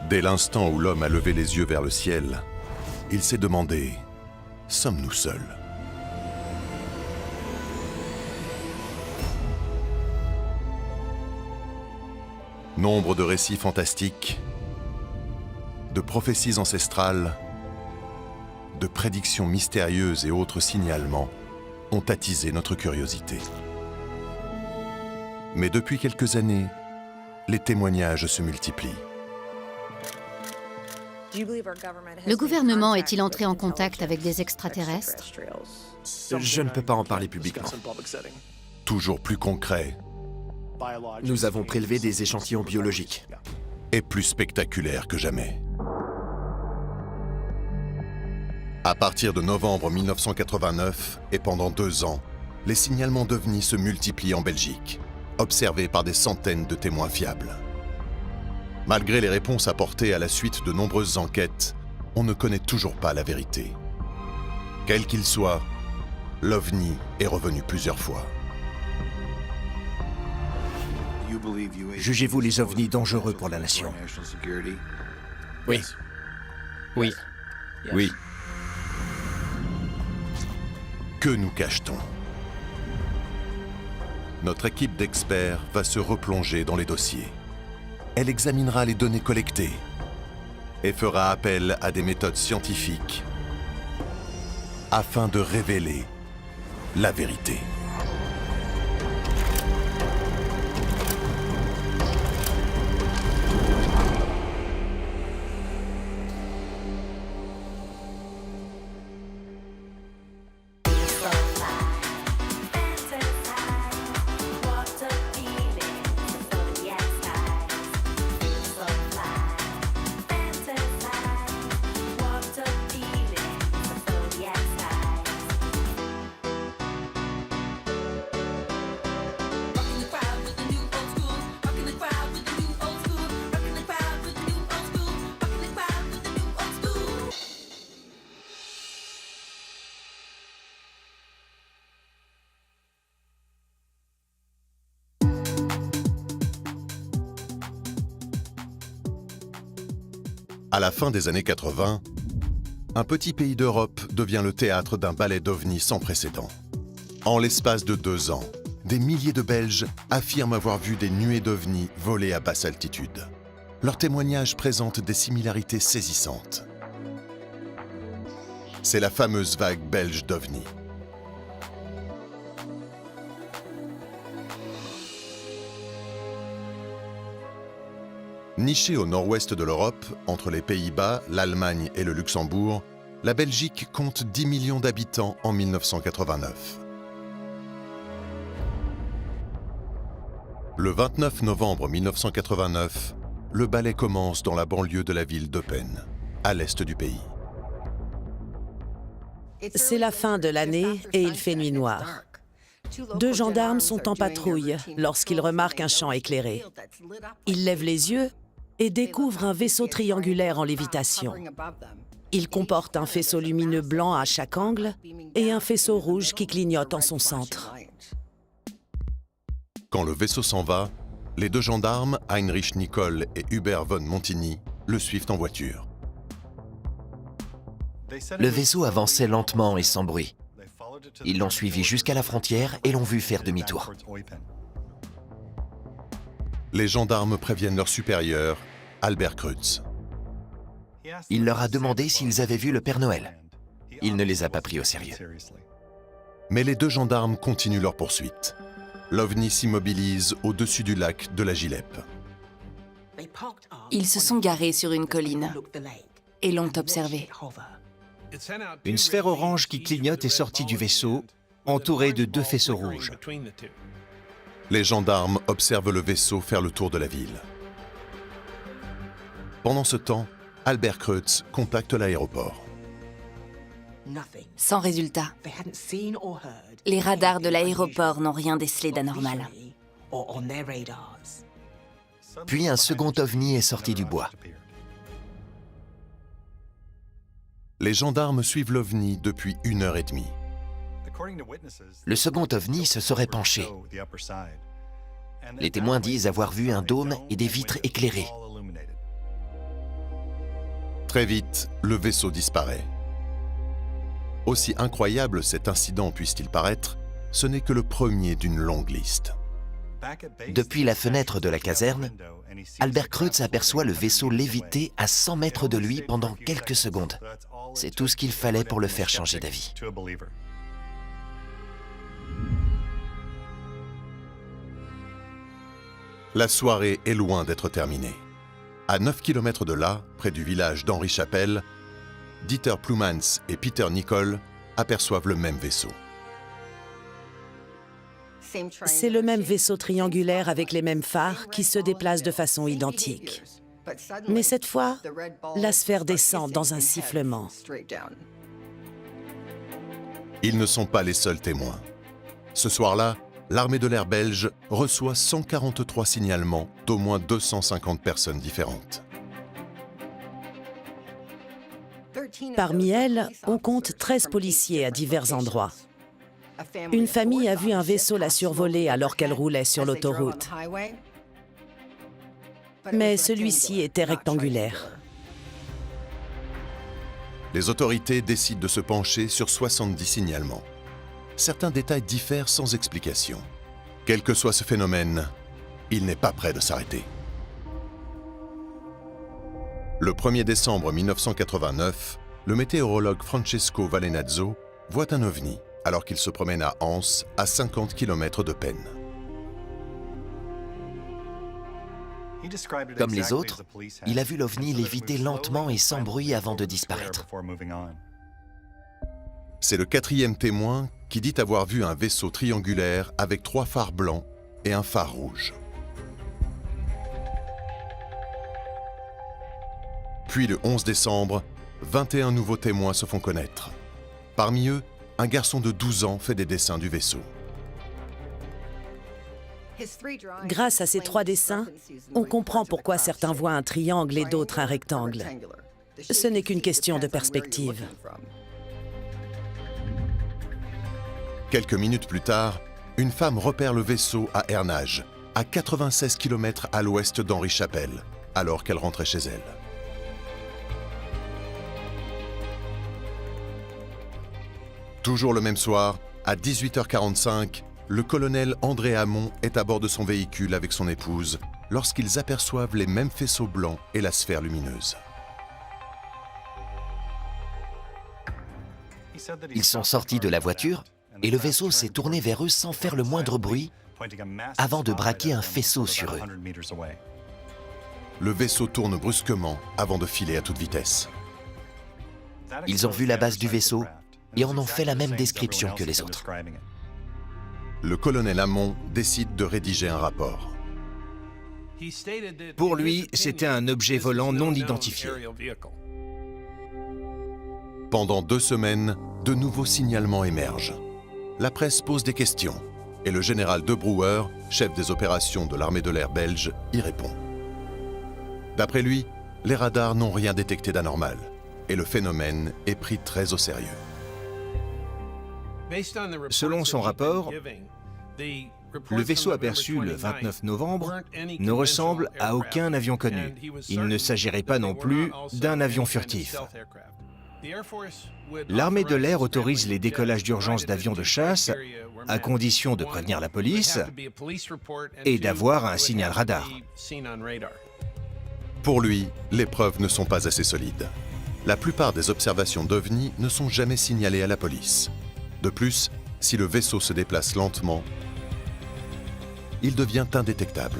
Dès l'instant où l'homme a levé les yeux vers le ciel, il s'est demandé « Sommes-nous seuls ?» Nombre de récits fantastiques, de prophéties ancestrales, de prédictions mystérieuses et autres signalements ont attisé notre curiosité. Mais depuis quelques années, les témoignages se multiplient. Le gouvernement est-il entré en contact avec des extraterrestres? Je ne peux pas en parler publiquement. Toujours plus concret Nous avons prélevé des échantillons biologiques. et plus spectaculaire que jamais. À partir de novembre 1989 et pendant 2 ans, les signalements d'OVNI se multiplient en Belgique, observés par des centaines de témoins fiables. Malgré les réponses apportées à la suite de nombreuses enquêtes, on ne connaît toujours pas la vérité. Quel qu'il soit, l'OVNI est revenu plusieurs fois. Jugez-vous les ovnis dangereux pour la nation? Oui. Oui. Oui. Que nous cache-t-on? Notre équipe d'experts va se replonger dans les dossiers. Elle examinera les données collectées et fera appel à des méthodes scientifiques afin de révéler la vérité. À la fin des années 80, un petit pays d'Europe devient le théâtre d'un ballet d'ovnis sans précédent. En l'espace de 2 ans, des milliers de Belges affirment avoir vu des nuées d'ovnis voler à basse altitude. Leurs témoignages présentent des similarités saisissantes. C'est la fameuse vague belge d'ovnis. Nichée au nord-ouest de l'Europe, entre les Pays-Bas, l'Allemagne et le Luxembourg, la Belgique compte 10 millions d'habitants en 1989. Le 29 novembre 1989, le ballet commence dans la banlieue de la ville d'Eupen, à l'est du pays. C'est la fin de l'année et il fait nuit noire. 2 gendarmes sont en patrouille lorsqu'ils remarquent un champ éclairé. Ils lèvent les yeux et découvrent un vaisseau triangulaire en lévitation. Il comporte un faisceau lumineux blanc à chaque angle et un faisceau rouge qui clignote en son centre. Quand le vaisseau s'en va, les 2 gendarmes, Heinrich Nicole et Hubert von Montigny, le suivent en voiture. Le vaisseau avançait lentement et sans bruit. Ils l'ont suivi jusqu'à la frontière et l'ont vu faire demi-tour. Les gendarmes préviennent leur supérieur, Albert Kreutz. Il leur a demandé s'ils avaient vu le Père Noël. Il ne les a pas pris au sérieux. Mais les 2 gendarmes continuent leur poursuite. L'OVNI s'immobilise au-dessus du lac de la Gilep. Ils se sont garés sur une colline et l'ont observé. Une sphère orange qui clignote est sortie du vaisseau, entourée de 2 faisceaux rouges. Les gendarmes observent le vaisseau faire le tour de la ville. Pendant ce temps, Albert Kreutz contacte l'aéroport. Sans résultat. Les radars de l'aéroport n'ont rien décelé d'anormal. Puis un second ovni est sorti du bois. Les gendarmes suivent l'OVNI depuis 1h30. Le second ovni se serait penché. Les témoins disent avoir vu un dôme et des vitres éclairées. Très vite, le vaisseau disparaît. Aussi incroyable cet incident puisse-t-il paraître, ce n'est que le premier d'une longue liste. Depuis la fenêtre de la caserne, Albert Kreutz aperçoit le vaisseau léviter à 100 mètres de lui pendant quelques secondes. C'est tout ce qu'il fallait pour le faire changer d'avis. La soirée est loin d'être terminée. À 9 km de là, près du village d'Henri Chapelle, Dieter Plumans et Peter Nicol aperçoivent le même vaisseau. C'est le même vaisseau triangulaire avec les mêmes phares qui se déplace de façon identique. Mais cette fois, la sphère descend dans un sifflement. Ils ne sont pas les seuls témoins. Ce soir-là, l'armée de l'air belge reçoit 143 signalements d'au moins 250 personnes différentes. Parmi elles, on compte 13 policiers à divers endroits. Une famille a vu un vaisseau la survoler alors qu'elle roulait sur l'autoroute. Mais celui-ci était rectangulaire. Les autorités décident de se pencher sur 70 signalements. Certains détails diffèrent sans explication. Quel que soit ce phénomène, il n'est pas prêt de s'arrêter. Le 1er décembre 1989, le météorologue Francesco Valenazzo voit un ovni alors qu'il se promène à Anse, à 50 km de peine. Comme les autres, il a vu l'ovni léviter lentement et sans bruit avant de disparaître. C'est le 4e témoin qui dit avoir vu un vaisseau triangulaire avec 3 phares blancs et un phare rouge. Puis le 11 décembre, 21 nouveaux témoins se font connaître. Parmi eux, un garçon de 12 ans fait des dessins du vaisseau. Grâce à ces 3 dessins, on comprend pourquoi certains voient un triangle et d'autres un rectangle. Ce n'est qu'une question de perspective. Quelques minutes plus tard, une femme repère le vaisseau à Hernage, à 96 km à l'ouest d'Henri Chapelle, alors qu'elle rentrait chez elle. Toujours le même soir, à 18h45, le colonel André Hamon est à bord de son véhicule avec son épouse lorsqu'ils aperçoivent les mêmes faisceaux blancs et la sphère lumineuse. Ils sont sortis de la voiture et le vaisseau s'est tourné vers eux sans faire le moindre bruit avant de braquer un faisceau sur eux. Le vaisseau tourne brusquement avant de filer à toute vitesse. Ils ont vu la base du vaisseau et en ont fait la même description que les autres. Le colonel Hamon décide de rédiger un rapport. Pour lui, c'était un objet volant non identifié. Pendant 2 semaines, de nouveaux signalements émergent. La presse pose des questions et le général De Brouwer, chef des opérations de l'armée de l'air belge, y répond. D'après lui, les radars n'ont rien détecté d'anormal et le phénomène est pris très au sérieux. Selon son rapport, le vaisseau aperçu le 29 novembre ne ressemble à aucun avion connu. Il ne s'agirait pas non plus d'un avion furtif. L'armée de l'air autorise les décollages d'urgence d'avions de chasse à condition de prévenir la police et d'avoir un signal radar. Pour lui, les preuves ne sont pas assez solides. La plupart des observations d'OVNI ne sont jamais signalées à la police. De plus, si le vaisseau se déplace lentement, il devient indétectable.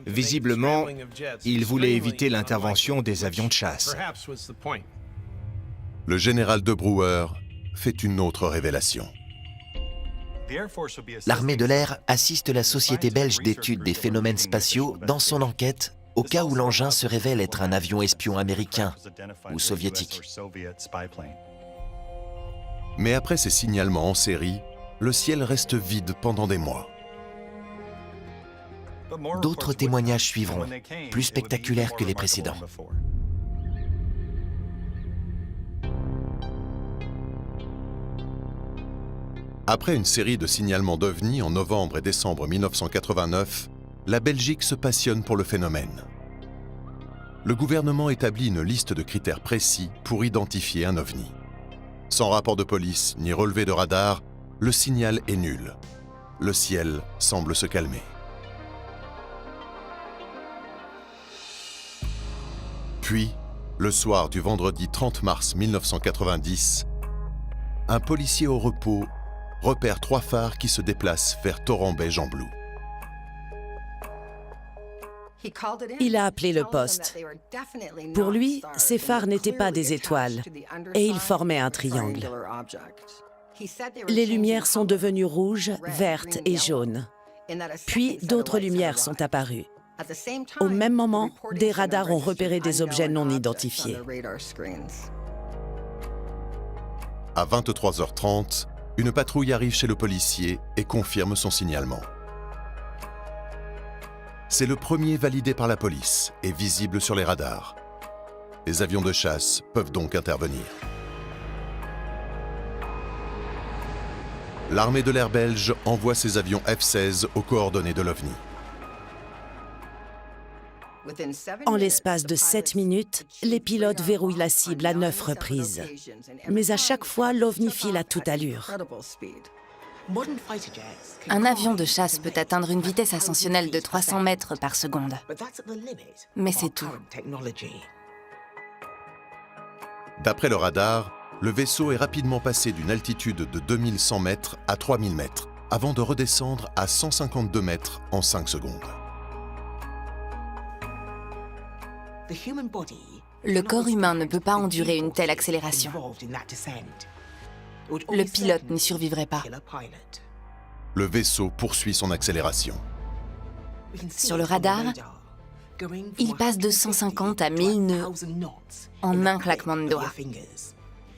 Visiblement, il voulait éviter l'intervention des avions de chasse. Le général De Brouwer fait une autre révélation. L'armée de l'air assiste la Société belge d'études des phénomènes spatiaux dans son enquête au cas où l'engin se révèle être un avion espion américain ou soviétique. Mais après ces signalements en série, le ciel reste vide pendant des mois. D'autres témoignages suivront, plus spectaculaires que les précédents. Après une série de signalements d'OVNI en novembre et décembre 1989, la Belgique se passionne pour le phénomène. le gouvernement établit une liste de critères précis pour identifier un ovni. Sans rapport de police ni relevé de radar, le signal est nul. Le ciel semble se calmer. Puis, le soir du vendredi 30 mars 1990, un policier au repos repère 3 phares qui se déplacent vers Toran-Bay-Jamblou. Il a appelé le poste. Pour lui, ces phares n'étaient pas des étoiles et ils formaient un triangle. Les lumières sont devenues rouges, vertes et jaunes. Puis d'autres lumières sont apparues. Au même moment, des radars ont repéré des objets non identifiés. À 23h30, une patrouille arrive chez le policier et confirme son signalement. C'est le premier validé par la police et visible sur les radars. Les avions de chasse peuvent donc intervenir. L'armée de l'air belge envoie ses avions F-16 aux coordonnées de l'OVNI. En l'espace de 7 minutes, les pilotes verrouillent la cible à 9 reprises. Mais à chaque fois, l'OVNI file à toute allure. Un avion de chasse peut atteindre une vitesse ascensionnelle de 300 mètres par seconde. Mais c'est tout. D'après le radar, le vaisseau est rapidement passé d'une altitude de 2100 mètres à 3000 mètres, avant de redescendre à 152 mètres en 5 secondes. Le corps humain ne peut pas endurer une telle accélération. Le pilote n'y survivrait pas. Le vaisseau poursuit son accélération. Sur le radar, il passe de 150 à 1000 nœuds en un claquement de doigts.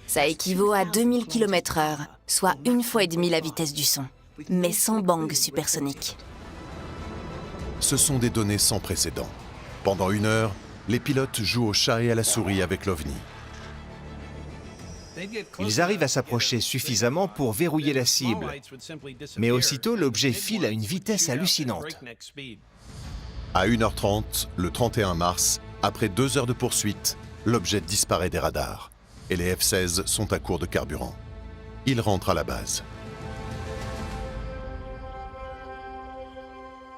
Ça équivaut à 2000 km/h, soit 1,5 fois la vitesse du son, mais sans bang supersonique. Ce sont des données sans précédent. Pendant 1 heure, les pilotes jouent au chat et à la souris avec l'OVNI. Ils arrivent à s'approcher suffisamment pour verrouiller la cible. Mais aussitôt, l'objet file à une vitesse hallucinante. À 1h30, le 31 mars, après 2 heures de poursuite, l'objet disparaît des radars et les F-16 sont à court de carburant. Ils rentrent à la base.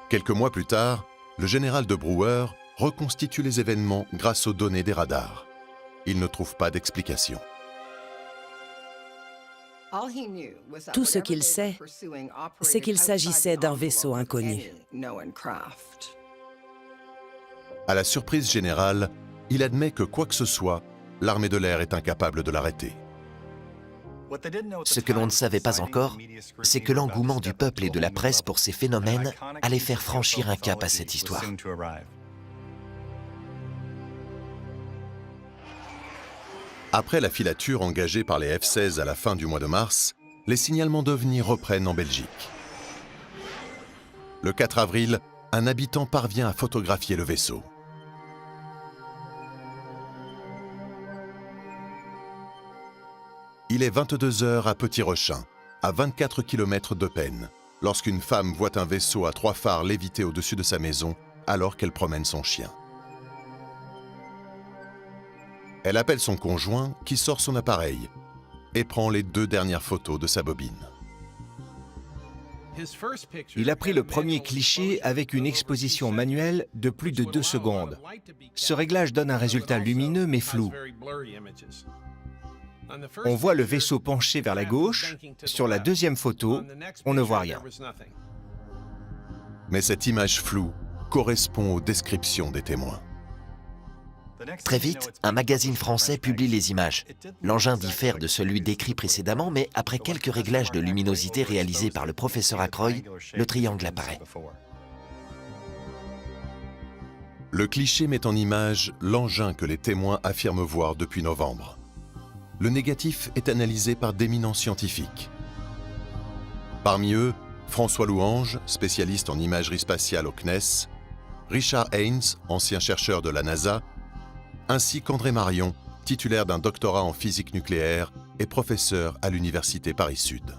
Quelques mois plus tard, le général de Brouwer reconstitue les événements grâce aux données des radars. Il ne trouve pas d'explication. Tout ce qu'il sait, c'est qu'il s'agissait d'un vaisseau inconnu. À la surprise générale, il admet que quoi que ce soit, l'armée de l'air est incapable de l'arrêter. Ce que l'on ne savait pas encore, c'est que l'engouement du peuple et de la presse pour ces phénomènes allait faire franchir un cap à cette histoire. Après la filature engagée par les F-16 à la fin du mois de mars, les signalements d'OVNI reprennent en Belgique. Le 4 avril, un habitant parvient à photographier le vaisseau. Il est 22h à Petit-Rochin, à 24 km d'Eupen, lorsqu'une femme voit un vaisseau à 3 phares léviter au-dessus de sa maison alors qu'elle promène son chien. Elle appelle son conjoint qui sort son appareil et prend les 2 dernières photos de sa bobine. Il a pris le premier cliché avec une exposition manuelle de plus de 2 secondes. Ce réglage donne un résultat lumineux mais flou. On voit le vaisseau penché vers la gauche. Sur la deuxième photo, on ne voit rien. Mais cette image floue correspond aux descriptions des témoins. Très vite, un magazine français publie les images. L'engin diffère de celui décrit précédemment, mais après quelques réglages de luminosité réalisés par le professeur Ackroyd, le triangle apparaît. Le cliché met en image l'engin que les témoins affirment voir depuis novembre. Le négatif est analysé par d'éminents scientifiques. Parmi eux, François Louange, spécialiste en imagerie spatiale au CNES, Richard Haynes, ancien chercheur de la NASA, ainsi qu'André Marion, titulaire d'un doctorat en physique nucléaire et professeur à l'Université Paris-Sud.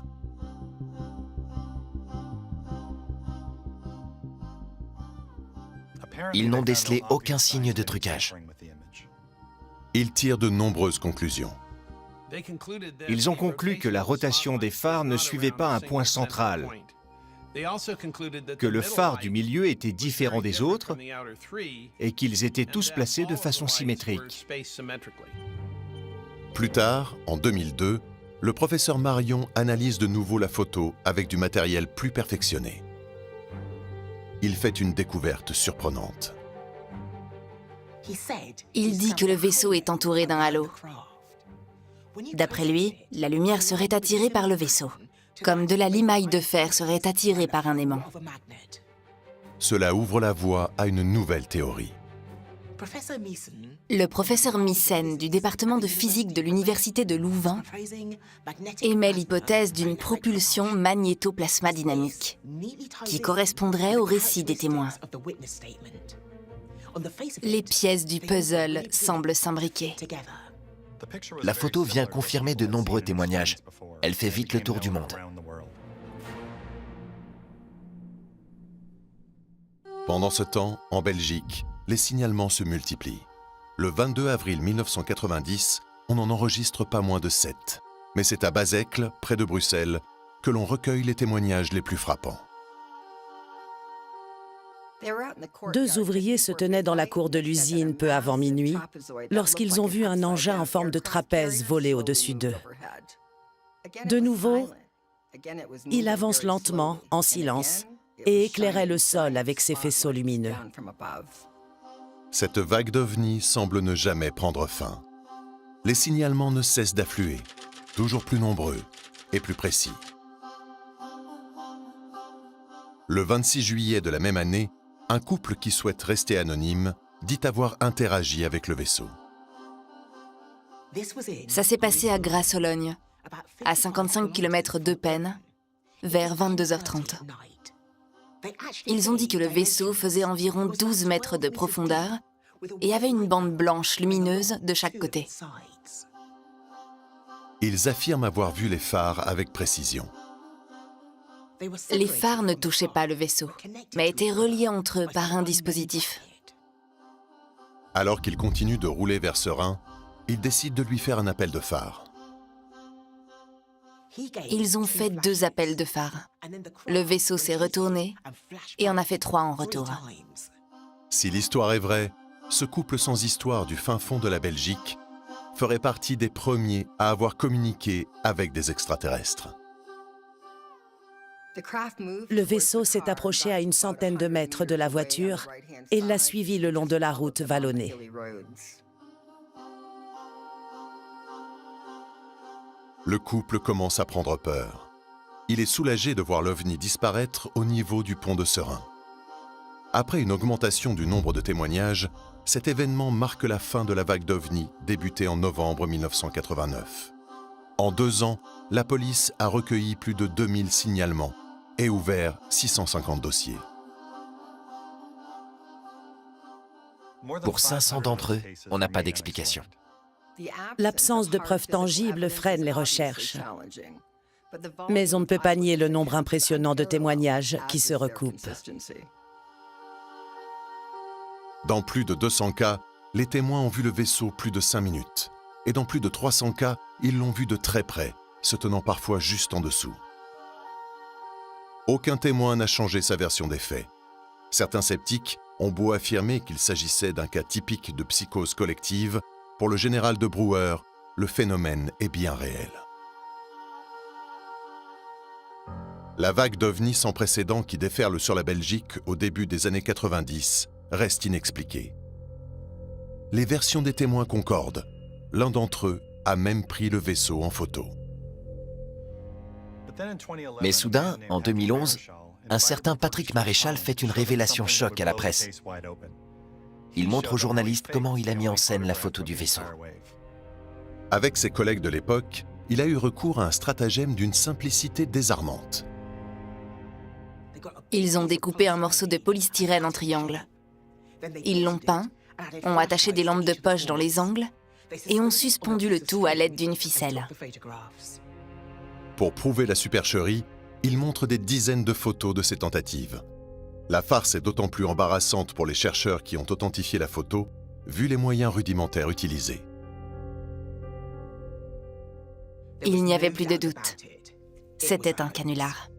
Ils n'ont décelé aucun signe de trucage. Ils tirent de nombreuses conclusions. Ils ont conclu que la rotation des phares ne suivait pas un point central, que le phare du milieu était différent des autres et qu'ils étaient tous placés de façon symétrique. Plus tard, en 2002, le professeur Marion analyse de nouveau la photo avec du matériel plus perfectionné. Il fait une découverte surprenante. Il dit que le vaisseau est entouré d'un halo. D'après lui, la lumière serait attirée par le vaisseau, comme de la limaille de fer serait attirée par un aimant. Cela ouvre la voie à une nouvelle théorie. Le professeur Meessen du département de physique de l'université de Louvain émet l'hypothèse d'une propulsion magnétoplasmadynamique qui correspondrait au récit des témoins. Les pièces du puzzle semblent s'imbriquer. La photo vient confirmer de nombreux témoignages. Elle fait vite le tour du monde. Pendant ce temps, en Belgique, les signalements se multiplient. Le 22 avril 1990, on n'en enregistre pas moins de 7. Mais c'est à Bazecle, près de Bruxelles, que l'on recueille les témoignages les plus frappants. 2 ouvriers se tenaient dans la cour de l'usine peu avant minuit lorsqu'ils ont vu un engin en forme de trapèze voler au-dessus d'eux. De nouveau, il avance lentement, en silence, et éclairait le sol avec ses faisceaux lumineux. Cette vague d'ovnis semble ne jamais prendre fin. Les signalements ne cessent d'affluer, toujours plus nombreux et plus précis. Le 26 juillet de la même année, un couple qui souhaite rester anonyme dit avoir interagi avec le vaisseau. Ça s'est passé à Grasse-Sologne, à 55 km d'Eupen, vers 22h30. Ils ont dit que le vaisseau faisait environ 12 mètres de profondeur et avait une bande blanche lumineuse de chaque côté. Ils affirment avoir vu les phares avec précision. Les phares ne touchaient pas le vaisseau, mais étaient reliés entre eux par un dispositif. Alors qu'ils continuent de rouler vers Serein, ils décident de lui faire un appel de phare. Ils ont fait 2 appels de phare. Le vaisseau s'est retourné et en a fait 3 en retour. Si l'histoire est vraie, ce couple sans histoire du fin fond de la Belgique ferait partie des premiers à avoir communiqué avec des extraterrestres. Le vaisseau s'est approché à une centaine de mètres de la voiture et l'a suivi le long de la route vallonnée. Le couple commence à prendre peur. Il est soulagé de voir l'OVNI disparaître au niveau du pont de Serein. Après une augmentation du nombre de témoignages, cet événement marque la fin de la vague d'OVNI débutée en novembre 1989. En 2 ans, la police a recueilli plus de 2000 signalements et ouvert 650 dossiers. Pour 500 d'entre eux, on n'a pas d'explication. L'absence de preuves tangibles freine les recherches. Mais on ne peut pas nier le nombre impressionnant de témoignages qui se recoupent. Dans plus de 200 cas, les témoins ont vu le vaisseau plus de 5 minutes. Et dans plus de 300 cas, ils l'ont vu de très près, se tenant parfois juste en dessous. Aucun témoin n'a changé sa version des faits. Certains sceptiques ont beau affirmer qu'il s'agissait d'un cas typique de psychose collective, pour le général de Brouwer, le phénomène est bien réel. La vague d'OVNI sans précédent qui déferle sur la Belgique au début des années 90 reste inexpliquée. Les versions des témoins concordent. L'un d'entre eux a même pris le vaisseau en photo. Mais soudain, en 2011, un certain Patrick Maréchal fait une révélation choc à la presse. Il montre aux journalistes comment il a mis en scène la photo du vaisseau. Avec ses collègues de l'époque, il a eu recours à un stratagème d'une simplicité désarmante. Ils ont découpé un morceau de polystyrène en triangle. Ils l'ont peint, ont attaché des lampes de poche dans les angles et ont suspendu le tout à l'aide d'une ficelle. Pour prouver la supercherie, il montre des dizaines de photos de ses tentatives. La farce est d'autant plus embarrassante pour les chercheurs qui ont authentifié la photo, vu les moyens rudimentaires utilisés. Il n'y avait plus de doute. C'était un canular.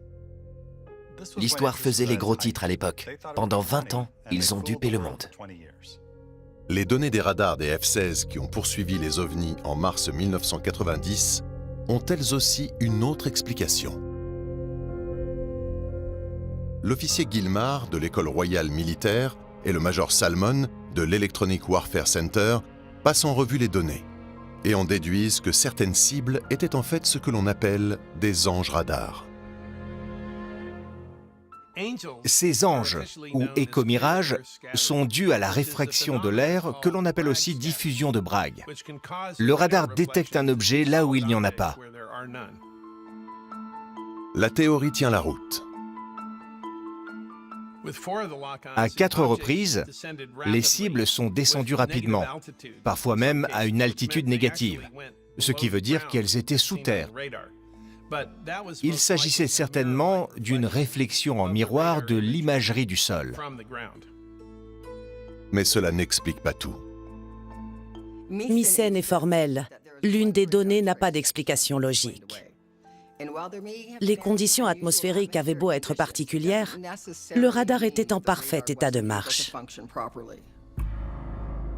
L'histoire faisait les gros titres à l'époque. Pendant 20 ans, ils ont dupé le monde. Les données des radars des F-16 qui ont poursuivi les ovnis en mars 1990 ont elles aussi une autre explication. L'officier Gilmar de l'école royale militaire et le major Salmon de l'Electronic Warfare Center passent en revue les données et en déduisent que certaines cibles étaient en fait ce que l'on appelle des anges radars. Ces anges, ou écomirages, sont dus à la réfraction de l'air que l'on appelle aussi diffusion de Bragg. Le radar détecte un objet là où il n'y en a pas. La théorie tient la route. À 4 reprises, les cibles sont descendues rapidement, parfois même à une altitude négative, ce qui veut dire qu'elles étaient sous terre. Il s'agissait certainement d'une réflexion en miroir de l'imagerie du sol. Mais cela n'explique pas tout. Mycène est formelle. L'une des données n'a pas d'explication logique. Les conditions atmosphériques avaient beau être particulières, le radar était en parfait état de marche.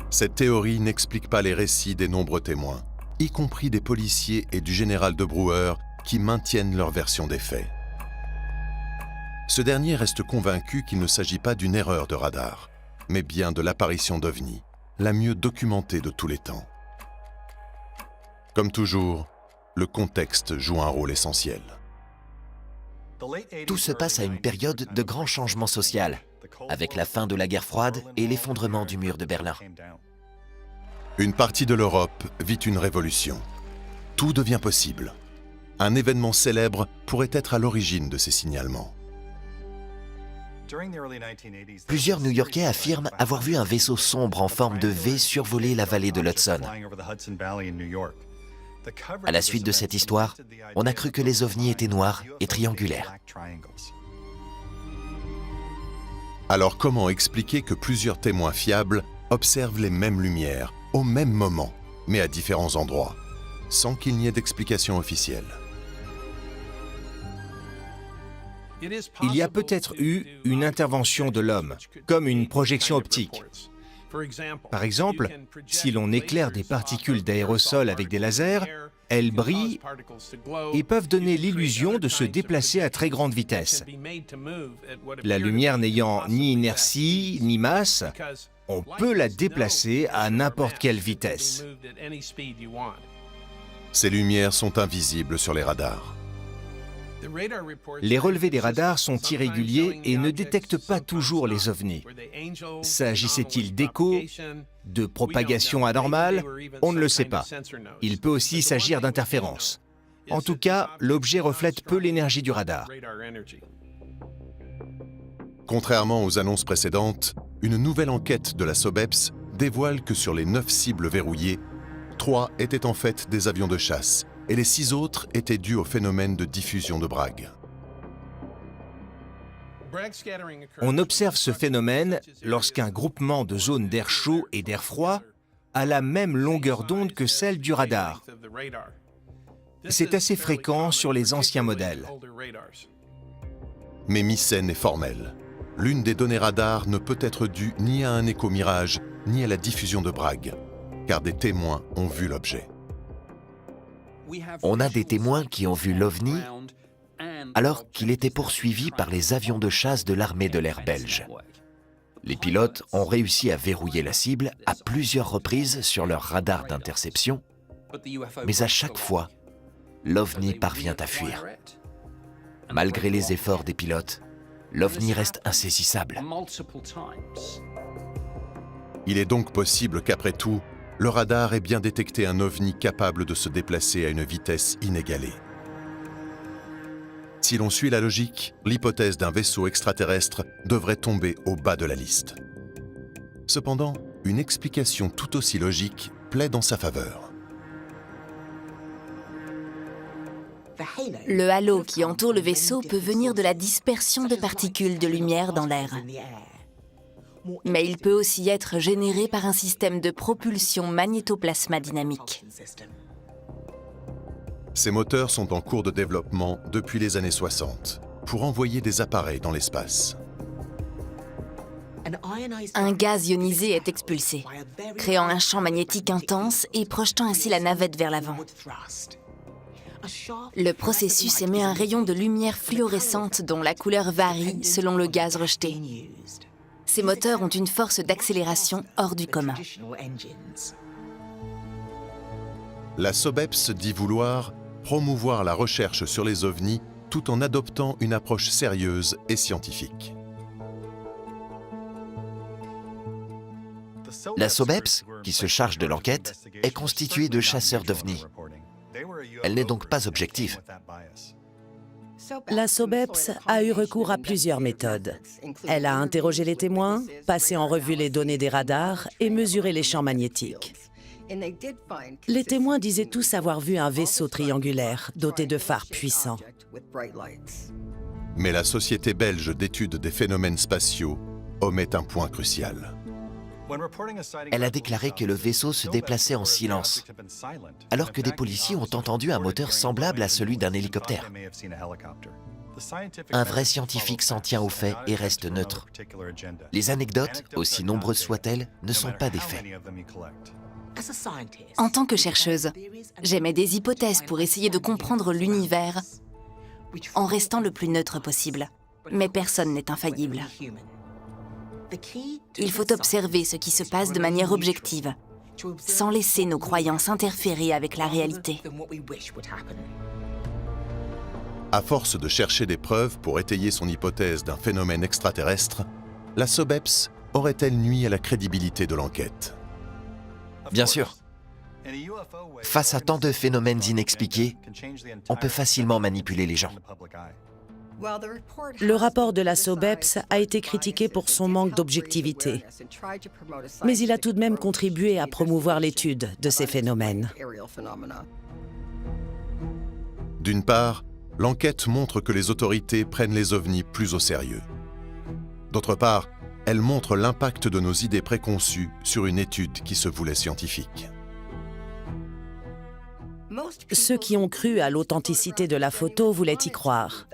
Cette théorie n'explique pas les récits des nombreux témoins, y compris des policiers et du général de Brouwer qui maintiennent leur version des faits. Ce dernier reste convaincu qu'il ne s'agit pas d'une erreur de radar, mais bien de l'apparition d'ovnis, la mieux documentée de tous les temps. Comme toujours, le contexte joue un rôle essentiel. Tout se passe à une période de grand changement social, avec la fin de la guerre froide et l'effondrement du mur de Berlin. Une partie de l'Europe vit une révolution. Tout devient possible. Un événement célèbre pourrait être à l'origine de ces signalements. Plusieurs New-Yorkais affirment avoir vu un vaisseau sombre en forme de V survoler la vallée de l'Hudson. À la suite de cette histoire, on a cru que les ovnis étaient noirs et triangulaires. Alors comment expliquer que plusieurs témoins fiables observent les mêmes lumières, au même moment, mais à différents endroits, sans qu'il n'y ait d'explication officielle? Il y a peut-être eu une intervention de l'homme, comme une projection optique. Par exemple, si l'on éclaire des particules d'aérosol avec des lasers, elles brillent et peuvent donner l'illusion de se déplacer à très grande vitesse. La lumière n'ayant ni inertie ni masse, on peut la déplacer à n'importe quelle vitesse. Ces lumières sont invisibles sur les radars. Les relevés des radars sont irréguliers et ne détectent pas toujours les ovnis. S'agissait-il d'échos, de propagation anormale? On ne le sait pas. Il peut aussi s'agir d'interférences. En tout cas, l'objet reflète peu l'énergie du radar. Contrairement aux annonces précédentes, une nouvelle enquête de la SOBEPS dévoile que sur les 9 cibles verrouillées, 3 étaient en fait des avions de chasse, et les 6 autres étaient dus au phénomène de diffusion de Bragg. On observe ce phénomène lorsqu'un groupement de zones d'air chaud et d'air froid a la même longueur d'onde que celle du radar. C'est assez fréquent sur les anciens modèles. Mais Mycène est formelle. L'une des données radar ne peut être due ni à un écomirage, ni à la diffusion de Bragg, car des témoins ont vu l'objet. On a des témoins qui ont vu l'OVNI alors qu'il était poursuivi par les avions de chasse de l'armée de l'air belge. Les pilotes ont réussi à verrouiller la cible à plusieurs reprises sur leur radar d'interception, mais à chaque fois, l'OVNI parvient à fuir. Malgré les efforts des pilotes, l'OVNI reste insaisissable. Il est donc possible qu'après tout, le radar ait bien détecté un ovni capable de se déplacer à une vitesse inégalée. Si l'on suit la logique, l'hypothèse d'un vaisseau extraterrestre devrait tomber au bas de la liste. Cependant, une explication tout aussi logique plaide en sa faveur. Le halo qui entoure le vaisseau peut venir de la dispersion de particules de lumière dans l'air. Mais il peut aussi être généré par un système de propulsion magnétoplasma dynamique. Ces moteurs sont en cours de développement depuis les années 60 pour envoyer des appareils dans l'espace. Un gaz ionisé est expulsé, créant un champ magnétique intense et projetant ainsi la navette vers l'avant. Le processus émet un rayon de lumière fluorescente dont la couleur varie selon le gaz rejeté. Ces moteurs ont une force d'accélération hors du commun. La SOBEPS dit vouloir promouvoir la recherche sur les ovnis tout en adoptant une approche sérieuse et scientifique. La SOBEPS, qui se charge de l'enquête, est constituée de chasseurs d'ovnis. Elle n'est donc pas objective. La SOBEPS a eu recours à plusieurs méthodes. Elle a interrogé les témoins, passé en revue les données des radars et mesuré les champs magnétiques. Les témoins disaient tous avoir vu un vaisseau triangulaire doté de phares puissants. Mais la Société belge d'études des phénomènes spatiaux omet un point crucial. Elle a déclaré que le vaisseau se déplaçait en silence, alors que des policiers ont entendu un moteur semblable à celui d'un hélicoptère. Un vrai scientifique s'en tient aux faits et reste neutre. Les anecdotes, aussi nombreuses soient-elles, ne sont pas des faits. En tant que chercheuse, j'émets des hypothèses pour essayer de comprendre l'univers en restant le plus neutre possible. Mais personne n'est infaillible. Il faut observer ce qui se passe de manière objective, sans laisser nos croyances interférer avec la réalité. À force de chercher des preuves pour étayer son hypothèse d'un phénomène extraterrestre, la SOBEPS aurait-elle nui à la crédibilité de l'enquête? Bien sûr. Face à tant de phénomènes inexpliqués, on peut facilement manipuler les gens. Le rapport de la SOBEPS a été critiqué pour son manque d'objectivité, mais il a tout de même contribué à promouvoir l'étude de ces phénomènes. D'une part, l'enquête montre que les autorités prennent les ovnis plus au sérieux. D'autre part, elle montre l'impact de nos idées préconçues sur une étude qui se voulait scientifique. Ceux qui ont cru à l'authenticité de la photo voulaient y croire.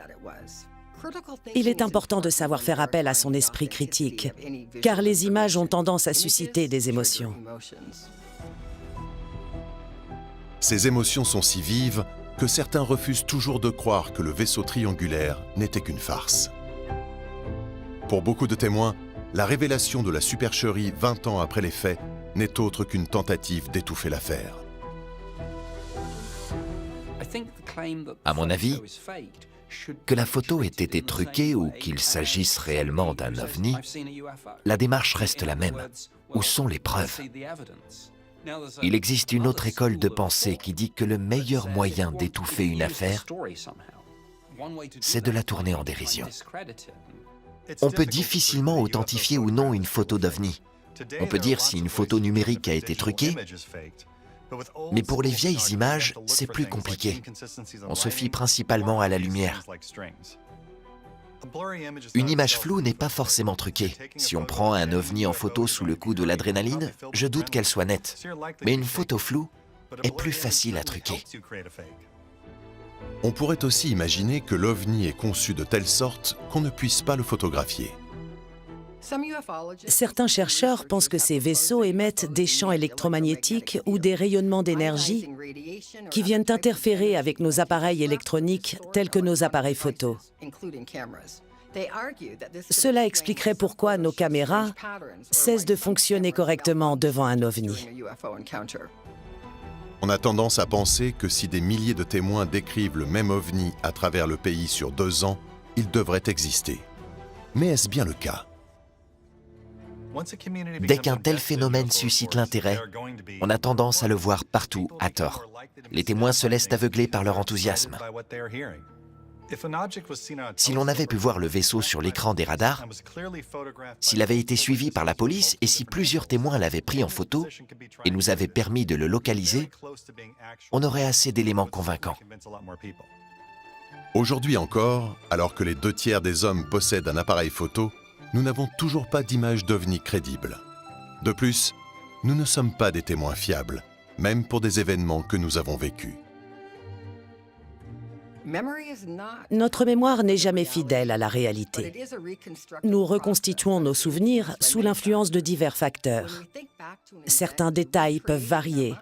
Il est important de savoir faire appel à son esprit critique, car les images ont tendance à susciter des émotions. Ces émotions sont si vives que certains refusent toujours de croire que le vaisseau triangulaire n'était qu'une farce. Pour beaucoup de témoins, la révélation de la supercherie 20 ans après les faits n'est autre qu'une tentative d'étouffer l'affaire. À mon avis, que la photo ait été truquée ou qu'il s'agisse réellement d'un ovni, la démarche reste la même. Où sont les preuves? Il existe une autre école de pensée qui dit que le meilleur moyen d'étouffer une affaire, c'est de la tourner en dérision. On peut difficilement authentifier ou non une photo d'ovni. On peut dire si une photo numérique a été truquée, mais pour les vieilles images, c'est plus compliqué. On se fie principalement à la lumière. Une image floue n'est pas forcément truquée. Si on prend un ovni en photo sous le coup de l'adrénaline, je doute qu'elle soit nette. Mais une photo floue est plus facile à truquer. On pourrait aussi imaginer que l'OVNI est conçu de telle sorte qu'on ne puisse pas le photographier. Certains chercheurs pensent que ces vaisseaux émettent des champs électromagnétiques ou des rayonnements d'énergie qui viennent interférer avec nos appareils électroniques tels que nos appareils photo. Cela expliquerait pourquoi nos caméras cessent de fonctionner correctement devant un ovni. On a tendance à penser que si des milliers de témoins décrivent le même OVNI à travers le pays sur 2 ans, il devrait exister. Mais est-ce bien le cas? Dès qu'un tel phénomène suscite l'intérêt, on a tendance à le voir partout à tort. Les témoins se laissent aveugler par leur enthousiasme. Si l'on avait pu voir le vaisseau sur l'écran des radars, s'il avait été suivi par la police et si plusieurs témoins l'avaient pris en photo et nous avaient permis de le localiser, on aurait assez d'éléments convaincants. Aujourd'hui encore, alors que les 2/3 des hommes possèdent un appareil photo, nous n'avons toujours pas d'image d'OVNI crédible. De plus, nous ne sommes pas des témoins fiables, même pour des événements que nous avons vécus. Notre mémoire n'est jamais fidèle à la réalité. Nous reconstituons nos souvenirs sous l'influence de divers facteurs. Certains détails peuvent varier.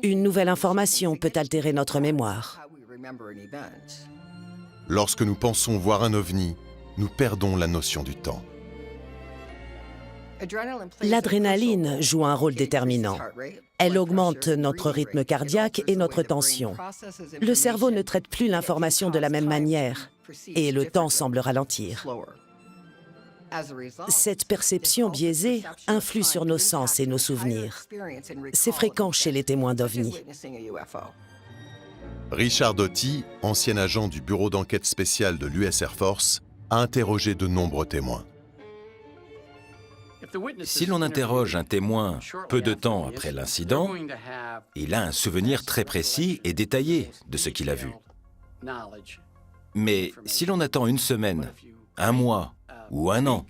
Une nouvelle information peut altérer notre mémoire. Lorsque nous pensons voir un OVNI, nous perdons la notion du temps. L'adrénaline joue un rôle déterminant. Elle augmente notre rythme cardiaque et notre tension. Le cerveau ne traite plus l'information de la même manière et le temps semble ralentir. Cette perception biaisée influe sur nos sens et nos souvenirs. C'est fréquent chez les témoins d'OVNI. Richard Doty, ancien agent du bureau d'enquête spéciale de l'US Air Force, a interrogé de nombreux témoins. Si l'on interroge un témoin peu de temps après l'incident, il a un souvenir très précis et détaillé de ce qu'il a vu. Mais si l'on attend une semaine, un mois ou un an,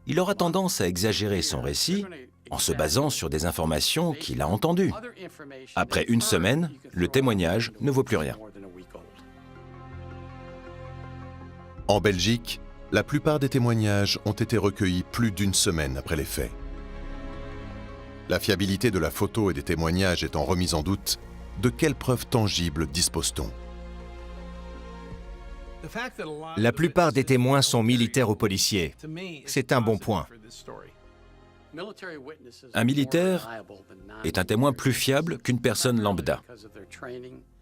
il aura tendance à exagérer son récit en se basant sur des informations qu'il a entendues. Après une semaine, le témoignage ne vaut plus rien. En Belgique, la plupart des témoignages ont été recueillis plus d'une semaine après les faits. La fiabilité de la photo et des témoignages étant remise en doute, de quelles preuves tangibles dispose-t-on? La plupart des témoins sont militaires ou policiers. C'est un bon point. Un militaire est un témoin plus fiable qu'une personne lambda.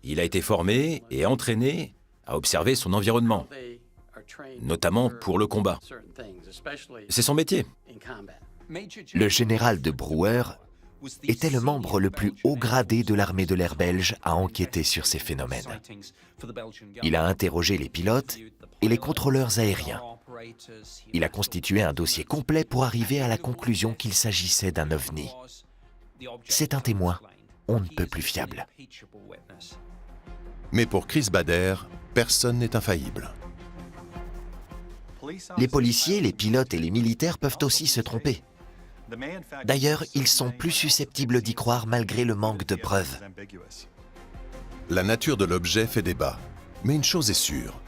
Il a été formé et entraîné à observer son environnement, notamment pour le combat. C'est son métier. Le général de Brouwer était le membre le plus haut gradé de l'armée de l'air belge à enquêter sur ces phénomènes. Il a interrogé les pilotes et les contrôleurs aériens. Il a constitué un dossier complet pour arriver à la conclusion qu'il s'agissait d'un OVNI. C'est un témoin, on ne peut plus fiable. Mais pour Chris Bader, personne n'est infaillible. Les policiers, les pilotes et les militaires peuvent aussi se tromper. D'ailleurs, ils sont plus susceptibles d'y croire malgré le manque de preuves. La nature de l'objet fait débat, mais une chose est sûre,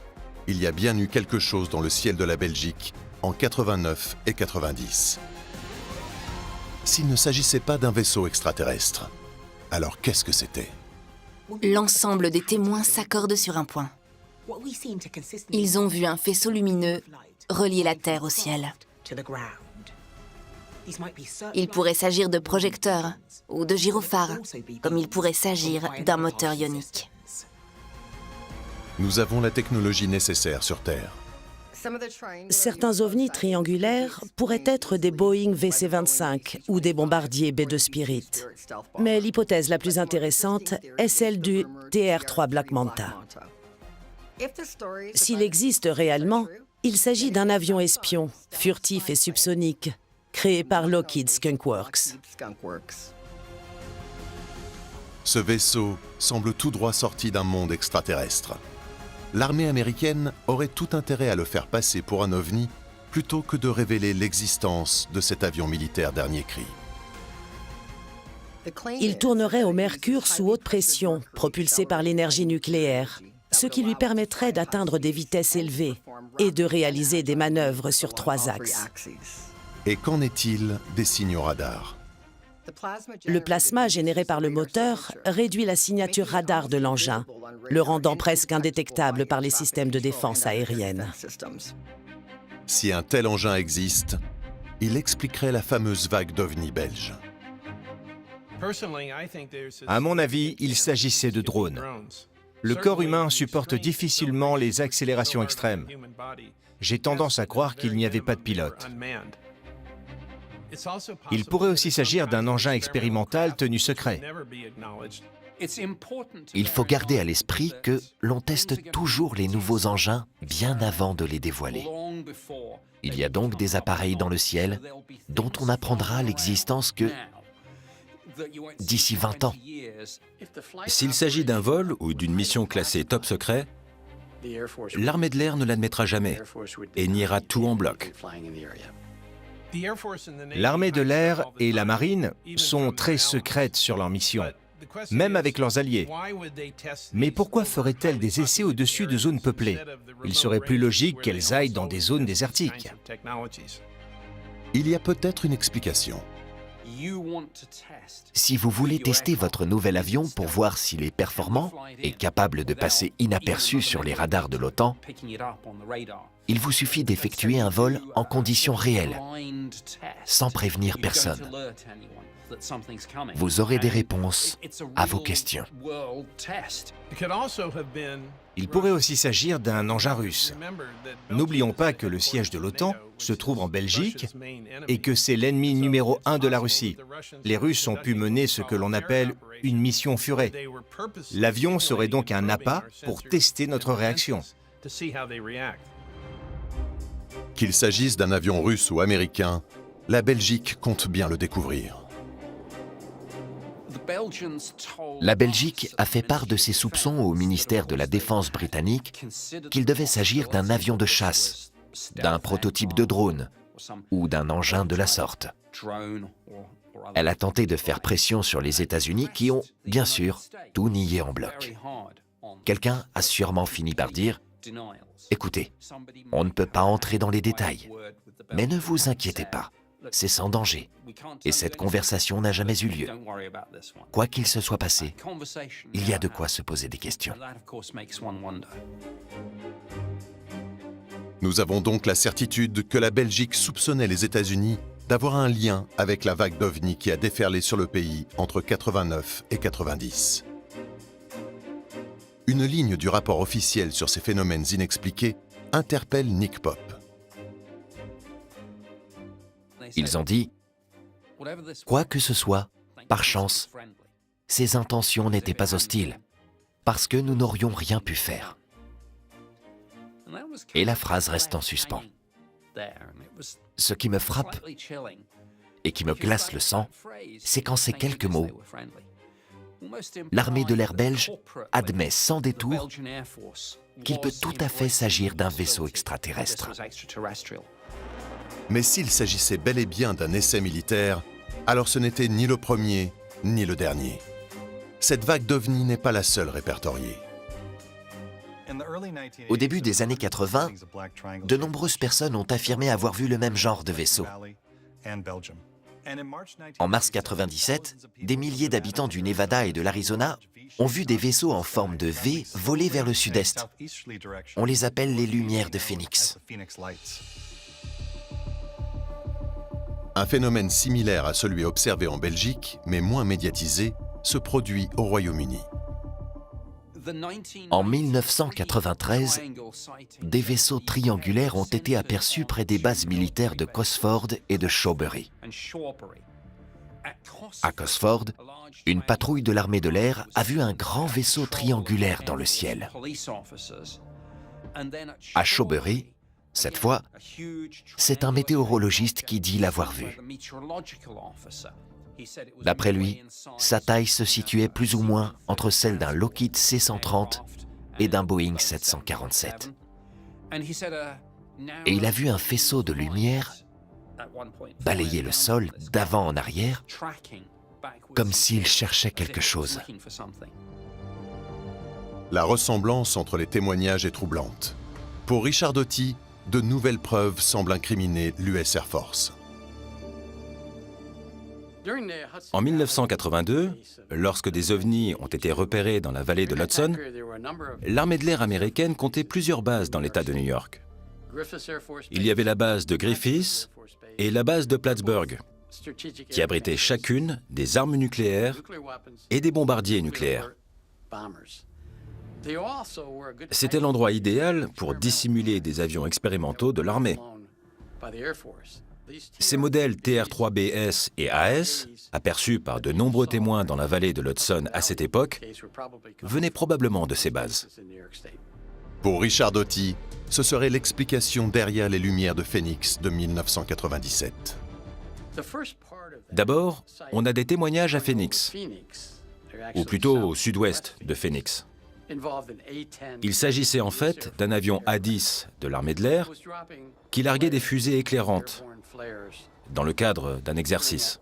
il y a bien eu quelque chose dans le ciel de la Belgique en 89 et 90. S'il ne s'agissait pas d'un vaisseau extraterrestre, alors qu'est-ce que c'était? L'ensemble des témoins s'accordent sur un point. Ils ont vu un faisceau lumineux relier la Terre au ciel. Il pourrait s'agir de projecteurs ou de gyrophares, comme il pourrait s'agir d'un moteur ionique. Nous avons la technologie nécessaire sur Terre. Certains ovnis triangulaires pourraient être des Boeing VC-25 ou des bombardiers B-2 Spirit. Mais l'hypothèse la plus intéressante est celle du TR-3 Black Manta. S'il existe réellement, il s'agit d'un avion espion, furtif et subsonique, créé par Lockheed Skunk Works. Ce vaisseau semble tout droit sorti d'un monde extraterrestre. L'armée américaine aurait tout intérêt à le faire passer pour un OVNI plutôt que de révéler l'existence de cet avion militaire dernier cri. Il tournerait au mercure sous haute pression, propulsé par l'énergie nucléaire, ce qui lui permettrait d'atteindre des vitesses élevées et de réaliser des manœuvres sur 3 axes. Et qu'en est-il des signaux radars? Le plasma généré par le moteur réduit la signature radar de l'engin, le rendant presque indétectable par les systèmes de défense aérienne. Si un tel engin existe, il expliquerait la fameuse vague d'OVNI belges. À mon avis, il s'agissait de drones. Le corps humain supporte difficilement les accélérations extrêmes. J'ai tendance à croire qu'il n'y avait pas de pilote. Il pourrait aussi s'agir d'un engin expérimental tenu secret. Il faut garder à l'esprit que l'on teste toujours les nouveaux engins bien avant de les dévoiler. Il y a donc des appareils dans le ciel dont on apprendra l'existence que d'ici 20 ans. S'il s'agit d'un vol ou d'une mission classée top secret, L'armée de l'air ne l'admettra jamais et niera tout en bloc. L'armée de l'air et la marine sont très secrètes sur leur mission, même avec leurs alliés. Mais pourquoi feraient-elles des essais au-dessus de zones peuplées? Il serait plus logique qu'elles aillent dans des zones désertiques. Il y a peut-être une explication. Si vous voulez tester votre nouvel avion pour voir s'il est performant et capable de passer inaperçu sur les radars de l'OTAN, il vous suffit d'effectuer un vol en conditions réelles, sans prévenir personne. Vous aurez des réponses à vos questions. Il pourrait aussi s'agir d'un engin russe. N'oublions pas que le siège de l'OTAN se trouve en Belgique et que c'est l'ennemi numéro 1 de la Russie. Les Russes ont pu mener ce que l'on appelle une mission Furet. L'avion serait donc un appât pour tester notre réaction. Qu'il s'agisse d'un avion russe ou américain, la Belgique compte bien le découvrir. La Belgique a fait part de ses soupçons au ministère de la Défense britannique qu'il devait s'agir d'un avion de chasse, d'un prototype de drone ou d'un engin de la sorte. Elle a tenté de faire pression sur les États-Unis qui ont, bien sûr, tout nié en bloc. Quelqu'un a sûrement fini par dire « Écoutez, on ne peut pas entrer dans les détails, mais ne vous inquiétez pas, c'est sans danger. Et cette conversation n'a jamais eu lieu. Quoi qu'il se soit passé, il y a de quoi se poser des questions. » Nous avons donc la certitude que la Belgique soupçonnait les États-Unis d'avoir un lien avec la vague d'OVNI qui a déferlé sur le pays entre 89 et 90. Une ligne du rapport officiel sur ces phénomènes inexpliqués interpelle Nick Pope. Ils ont dit « Quoi que ce soit, par chance, ces intentions n'étaient pas hostiles, parce que nous n'aurions rien pu faire. » Et la phrase reste en suspens. Ce qui me frappe et qui me glace le sang, c'est qu'en ces quelques mots, l'armée de l'air belge admet sans détour qu'il peut tout à fait s'agir d'un vaisseau extraterrestre. Mais s'il s'agissait bel et bien d'un essai militaire, alors ce n'était ni le premier, ni le dernier. Cette vague d'OVNI n'est pas la seule répertoriée. Au début des années 80, de nombreuses personnes ont affirmé avoir vu le même genre de vaisseau. En mars 97, des milliers d'habitants du Nevada et de l'Arizona ont vu des vaisseaux en forme de V voler vers le sud-est. On les appelle les lumières de Phénix. Un phénomène similaire à celui observé en Belgique, mais moins médiatisé, se produit au Royaume-Uni. En 1993, des vaisseaux triangulaires ont été aperçus près des bases militaires de Cosford et de Shawbury. À Cosford, une patrouille de l'armée de l'air a vu un grand vaisseau triangulaire dans le ciel. À Shawbury, cette fois, c'est un météorologiste qui dit l'avoir vu. D'après lui, sa taille se situait plus ou moins entre celle d'un Lockheed C-130 et d'un Boeing 747. Et il a vu un faisceau de lumière balayer le sol d'avant en arrière, comme s'il cherchait quelque chose. La ressemblance entre les témoignages est troublante. Pour Richard Doty, de nouvelles preuves semblent incriminer l'US Air Force. En 1982, lorsque des ovnis ont été repérés dans la vallée de l'Hudson, l'armée de l'air américaine comptait plusieurs bases dans l'État de New York. Il y avait la base de Griffith et la base de Plattsburgh, qui abritaient chacune des armes nucléaires et des bombardiers nucléaires. C'était l'endroit idéal pour dissimuler des avions expérimentaux de l'armée. Ces modèles TR-3BS et AS, aperçus par de nombreux témoins dans la vallée de l'Hudson à cette époque, venaient probablement de ces bases. Pour Richard Doty, ce serait l'explication derrière les lumières de Phénix de 1997. D'abord, on a des témoignages à Phoenix, ou plutôt au sud-ouest de Phoenix. Il s'agissait en fait d'un avion A-10 de l'armée de l'air qui larguait des fusées éclairantes dans le cadre d'un exercice.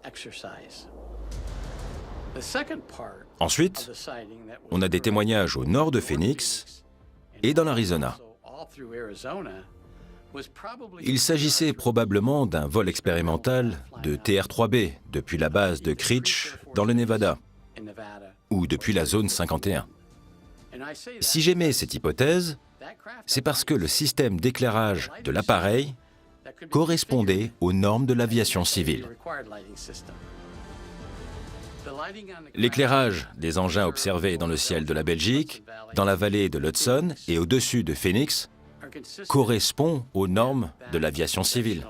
Ensuite, on a des témoignages au nord de Phoenix et dans l'Arizona. Il s'agissait probablement d'un vol expérimental de TR-3B depuis la base de Creech dans le Nevada ou depuis la zone 51. Si j'émets cette hypothèse, c'est parce que le système d'éclairage de l'appareil correspondait aux normes de l'aviation civile. L'éclairage des engins observés dans le ciel de la Belgique, dans la vallée de l'Hudson et au-dessus de Phoenix correspond aux normes de l'aviation civile.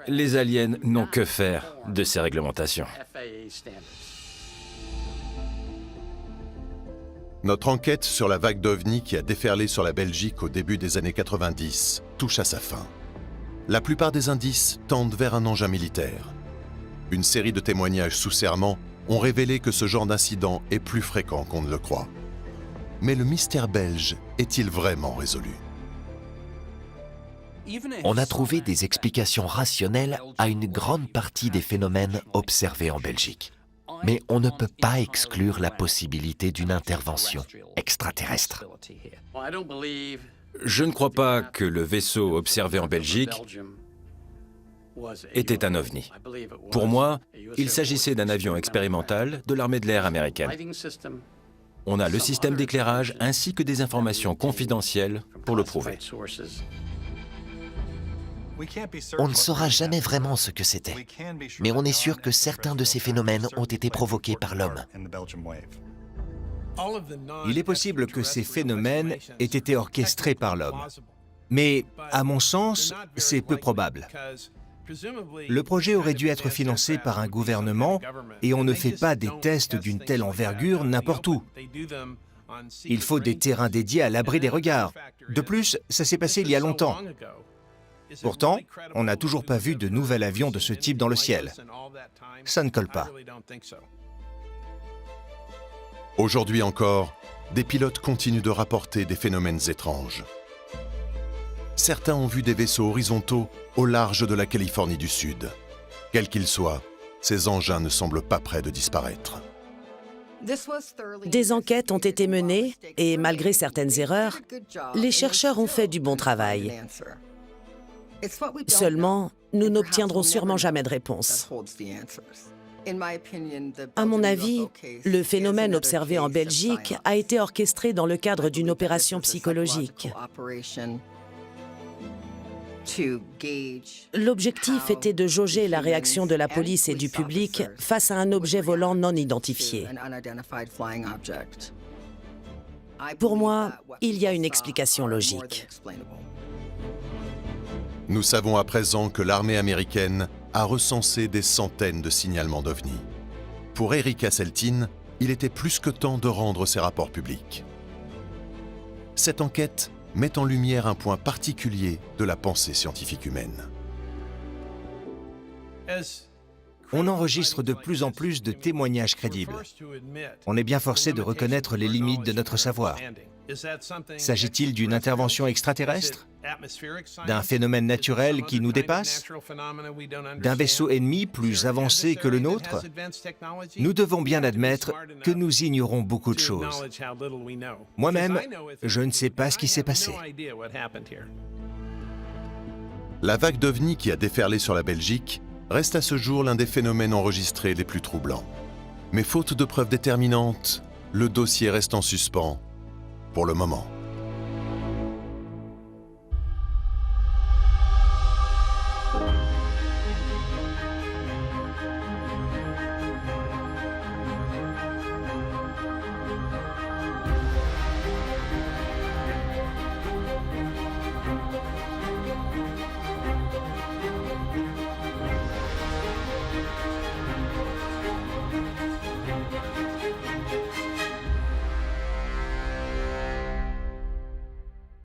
Les aliens n'ont que faire de ces réglementations. Notre enquête sur la vague d'OVNI qui a déferlé sur la Belgique au début des années 90 touche à sa fin. La plupart des indices tendent vers un engin militaire. Une série de témoignages sous serment ont révélé que ce genre d'incident est plus fréquent qu'on ne le croit. Mais le mystère belge est-il vraiment résolu? On a trouvé des explications rationnelles à une grande partie des phénomènes observés en Belgique. Mais on ne peut pas exclure la possibilité d'une intervention extraterrestre. Je ne crois pas que le vaisseau observé en Belgique était un ovni. Pour moi, il s'agissait d'un avion expérimental de l'armée de l'air américaine. On a le système d'éclairage ainsi que des informations confidentielles pour le prouver. On ne saura jamais vraiment ce que c'était, mais on est sûr que certains de ces phénomènes ont été provoqués par l'homme. Il est possible que ces phénomènes aient été orchestrés par l'homme. Mais, à mon sens, c'est peu probable. Le projet aurait dû être financé par un gouvernement et on ne fait pas des tests d'une telle envergure n'importe où. Il faut des terrains dédiés à l'abri des regards. De plus, ça s'est passé il y a longtemps. Pourtant, on n'a toujours pas vu de nouvel avion de ce type dans le ciel. Ça ne colle pas. Aujourd'hui encore, des pilotes continuent de rapporter des phénomènes étranges. Certains ont vu des vaisseaux horizontaux au large de la Californie du Sud. Quels qu'ils soient, ces engins ne semblent pas près de disparaître. Des enquêtes ont été menées et, malgré certaines erreurs, les chercheurs ont fait du bon travail. Seulement, nous n'obtiendrons sûrement jamais de réponse. À mon avis, le phénomène observé en Belgique a été orchestré dans le cadre d'une opération psychologique. L'objectif était de jauger la réaction de la police et du public face à un objet volant non identifié. Pour moi, il y a une explication logique. Nous savons à présent que l'armée américaine a recensé des centaines de signalements d'OVNI. Pour Eric Hasseltine, il était plus que temps de rendre ses rapports publics. Cette enquête met en lumière un point particulier de la pensée scientifique humaine. On enregistre de plus en plus de témoignages crédibles. On est bien forcé de reconnaître les limites de notre savoir. S'agit-il d'une intervention extraterrestre? D'un phénomène naturel qui nous dépasse? D'un vaisseau ennemi plus avancé que le nôtre? Nous devons bien admettre que nous ignorons beaucoup de choses. Moi-même, je ne sais pas ce qui s'est passé. La vague d'OVNI qui a déferlé sur la Belgique reste à ce jour l'un des phénomènes enregistrés les plus troublants. Mais faute de preuves déterminantes, le dossier reste en suspens pour le moment.